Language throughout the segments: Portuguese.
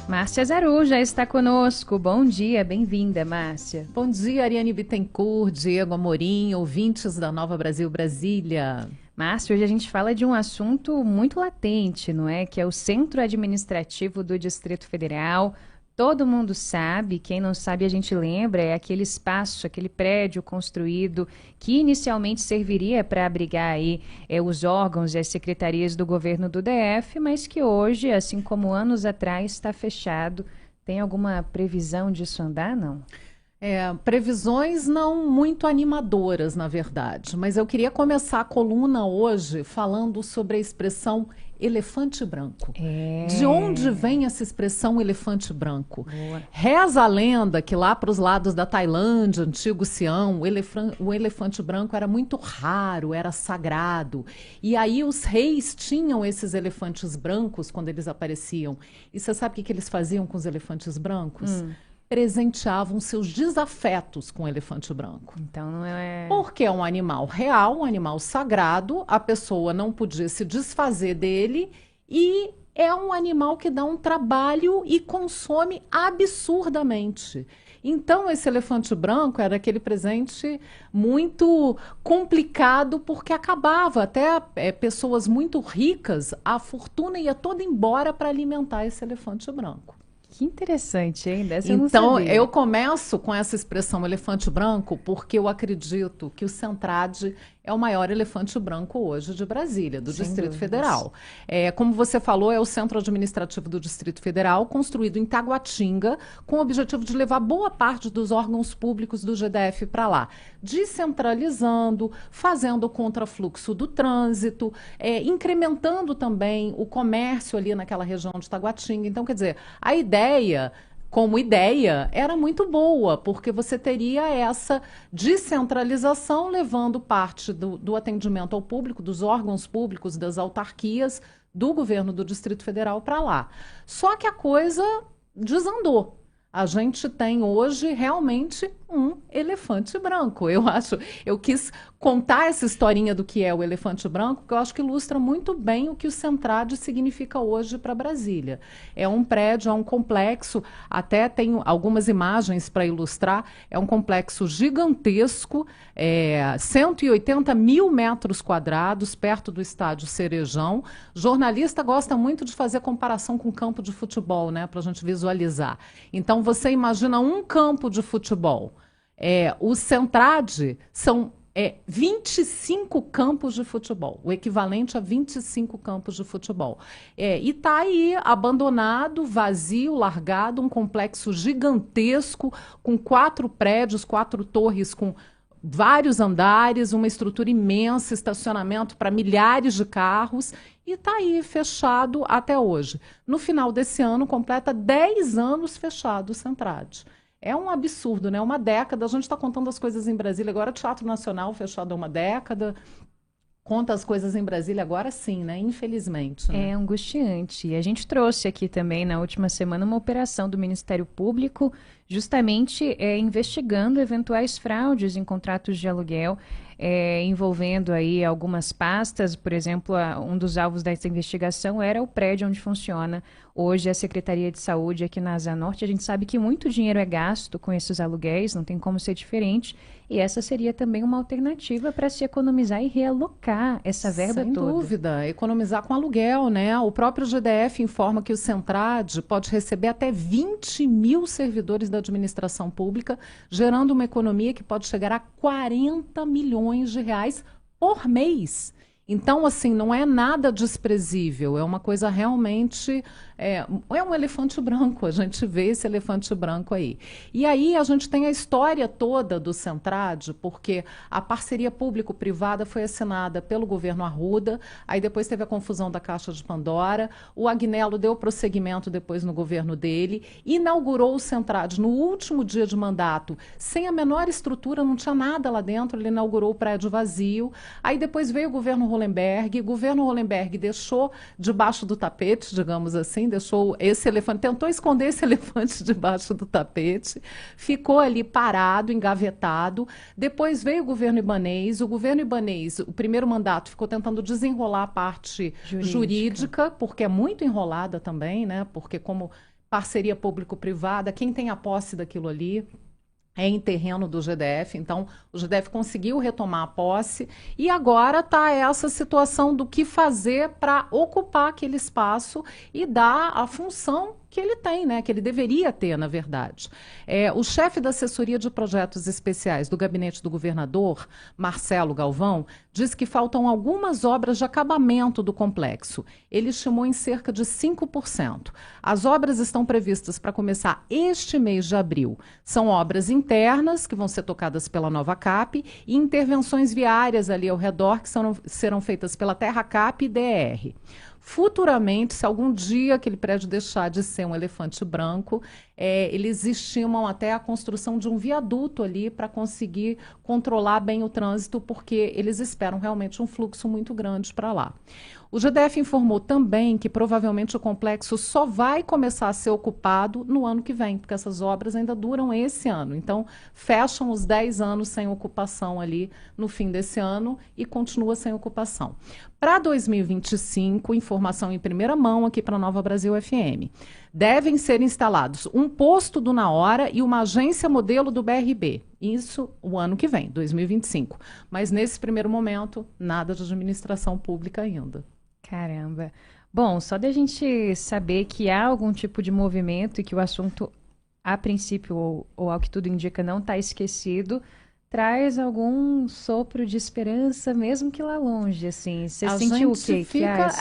Márcia Zaru já está conosco. Bom dia, bem-vinda, Márcia. Bom dia, Ariane Bittencourt, Diego Amorim, ouvintes da Nova Brasil Brasília. Márcia, hoje a gente fala de um assunto muito latente, não é? Que é o Centro Administrativo do Distrito Federal. Todo mundo sabe, quem não sabe a gente lembra, é aquele espaço, aquele prédio construído que inicialmente serviria para abrigar aí os órgãos e as secretarias do governo do DF, mas que hoje, assim como anos atrás, está fechado. Tem alguma previsão disso andar, não? Previsões não muito animadoras, na verdade, mas eu queria começar a coluna hoje falando sobre a expressão elefante branco. De onde vem essa expressão elefante branco? Boa. Reza a lenda que lá para os lados da Tailândia, antigo Sião, o elefante branco era muito raro, era sagrado. E aí os reis tinham esses elefantes brancos quando eles apareciam. E você sabe o que eles faziam com os elefantes brancos? Presenteavam seus desafetos com o elefante branco. Então não é... Porque é um animal real, um animal sagrado, a pessoa não podia se desfazer dele e é um animal que dá um trabalho e consome absurdamente. Então, esse elefante branco era aquele presente muito complicado porque acabava. Até pessoas muito ricas, a fortuna ia toda embora para alimentar esse elefante branco. Que interessante, hein? Dessa Então, eu não sabia. eu começo com essa expressão elefante branco porque eu acredito que o Centrad é o maior elefante branco hoje de Brasília, do Sem Distrito dúvidas. Federal. Como você falou, é o centro administrativo do Distrito Federal, construído em Taguatinga, com o objetivo de levar boa parte dos órgãos públicos do GDF para lá, descentralizando, fazendo o contrafluxo do trânsito, incrementando também o comércio ali naquela região de Taguatinga. Então, quer dizer, a ideia, como ideia, era muito boa, porque você teria essa descentralização levando parte do atendimento ao público, dos órgãos públicos, das autarquias, do governo do Distrito Federal para lá. Só que a coisa desandou. A gente tem hoje realmente um elefante branco. Eu quis contar essa historinha do que é o elefante branco, porque eu acho que ilustra muito bem o que o Centrad significa hoje para Brasília. É um prédio, é um complexo, até tenho algumas imagens para ilustrar, é um complexo gigantesco, 180 mil metros quadrados, perto do estádio Cerejão. Jornalista gosta muito de fazer comparação com campo de futebol, né, para a gente visualizar. Então, você imagina um campo de futebol. O Centrad são 25 campos de futebol, o equivalente a 25 campos de futebol. E está aí abandonado, vazio, largado, um complexo gigantesco, com 4 prédios, 4 torres com vários andares, uma estrutura imensa, estacionamento para milhares de carros, e está aí fechado até hoje. No final desse ano, completa 10 anos fechado o Centrad. É um absurdo, né? Uma década, a gente está contando as coisas em Brasília, agora o Teatro Nacional fechado há uma década, conta as coisas em Brasília agora sim, né? Infelizmente. Né? É angustiante. E a gente trouxe aqui também na última semana uma operação do Ministério Público, justamente investigando eventuais fraudes em contratos de aluguel, envolvendo aí algumas pastas. Por exemplo, um dos alvos dessa investigação era o prédio onde funciona hoje a Secretaria de Saúde aqui na Asa Norte. A gente sabe que muito dinheiro é gasto com esses aluguéis, não tem como ser diferente. E essa seria também uma alternativa para se economizar e realocar essa verba toda. Sem dúvida, economizar com aluguel, né? O próprio GDF informa que o Centrad pode receber até 20 mil servidores da administração pública, gerando uma economia que pode chegar a 40 milhões de reais por mês. Então, assim, não é nada desprezível, é uma coisa realmente... É um elefante branco, a gente vê esse elefante branco aí. E aí a gente tem a história toda do Centrad, porque a parceria público-privada foi assinada pelo governo Arruda, aí depois teve a confusão da Caixa de Pandora, o Agnello deu prosseguimento depois no governo dele, inaugurou o Centrad no último dia de mandato, sem a menor estrutura, não tinha nada lá dentro, ele inaugurou o prédio vazio, aí depois veio o governo Hollenberg, deixou debaixo do tapete, digamos assim, deixou esse elefante, tentou esconder esse elefante debaixo do tapete, ficou ali parado, engavetado. Depois veio o governo Ibanez, o primeiro mandato ficou tentando desenrolar a parte jurídica, porque é muito enrolada também, né? Porque como parceria público-privada, quem tem a posse daquilo ali é em terreno do GDF, então o GDF conseguiu retomar a posse e agora está essa situação do que fazer para ocupar aquele espaço e dar a função que ele tem, né? Que ele deveria ter, na verdade. O chefe da assessoria de projetos especiais do gabinete do governador, Marcelo Galvão, disse que faltam algumas obras de acabamento do complexo. Ele estimou em cerca de 5%. As obras estão previstas para começar este mês de abril. São obras internas, que vão ser tocadas pela Nova Cap, e intervenções viárias ali ao redor, que serão feitas pela Terra Cap e DR. Futuramente, se algum dia aquele prédio deixar de ser um elefante branco, eles estimam até a construção de um viaduto ali para conseguir controlar bem o trânsito, porque eles esperam realmente um fluxo muito grande para lá. O GDF informou também que provavelmente o complexo só vai começar a ser ocupado no ano que vem, porque essas obras ainda duram esse ano. Então, fecham os 10 anos sem ocupação ali no fim desse ano e continua sem ocupação. Para 2025, informação em primeira mão aqui para a Nova Brasil FM. Devem ser instalados um posto do Na Hora e uma agência modelo do BRB. Isso o ano que vem, 2025. Mas nesse primeiro momento, nada de administração pública ainda. Caramba. Bom, só da gente saber que há algum tipo de movimento e que o assunto, a princípio, ou ao que tudo indica, não está esquecido, traz algum sopro de esperança, mesmo que lá longe, assim. Você sentiu o quê?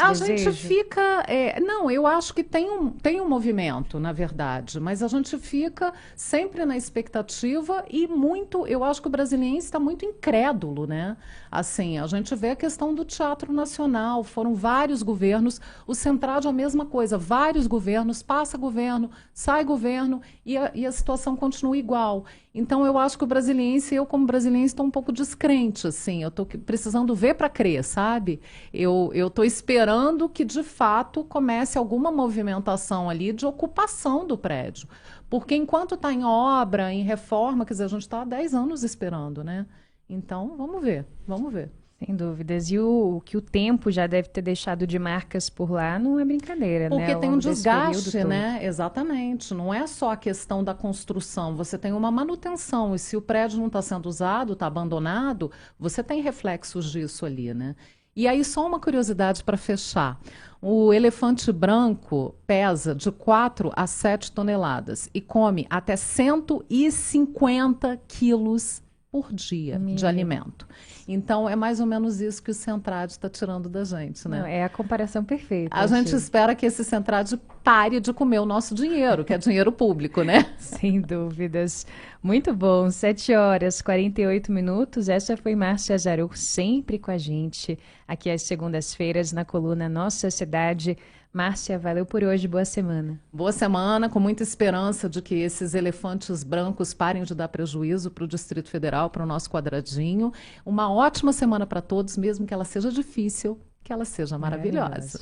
A gente fica... não, eu acho que tem um movimento, na verdade, mas a gente fica sempre na expectativa e muito... Eu acho que o brasiliense está muito incrédulo, né? Assim, a gente vê a questão do Teatro Nacional, foram vários governos, o Centrado é a mesma coisa, vários governos, passa governo, sai governo e a situação continua igual. Então, eu acho que o brasiliense, eu como brasiliense, estou um pouco descrente, assim, eu estou precisando ver para crer, sabe? Eu estou esperando que, de fato, comece alguma movimentação ali de ocupação do prédio. Porque enquanto está em obra, em reforma, quer dizer, a gente está há 10 anos esperando, né? Então, vamos ver, vamos ver. Sem dúvidas. E o que o tempo já deve ter deixado de marcas por lá não é brincadeira, porque né? Porque tem um desgaste, né? Exatamente. Não é só a questão da construção, você tem uma manutenção. E se o prédio não está sendo usado, está abandonado, você tem reflexos disso ali, né? E aí, só uma curiosidade para fechar. O elefante branco pesa de 4 a 7 toneladas e come até 150 quilos por dia de alimento. Então, é mais ou menos isso que o Centrade está tirando da gente, né? Não, é a comparação perfeita. A gente espera que esse Centrade pare de comer o nosso dinheiro, que é dinheiro público, né? Sem dúvidas. Muito bom. 7h48. Essa foi Márcia Zaruch, sempre com a gente, aqui às segundas-feiras, na coluna Nossa Cidade. Márcia, valeu por hoje, boa semana. Boa semana, com muita esperança de que esses elefantes brancos parem de dar prejuízo para o Distrito Federal, para o nosso quadradinho. Uma ótima semana para todos, mesmo que ela seja difícil, que ela seja maravilhosa.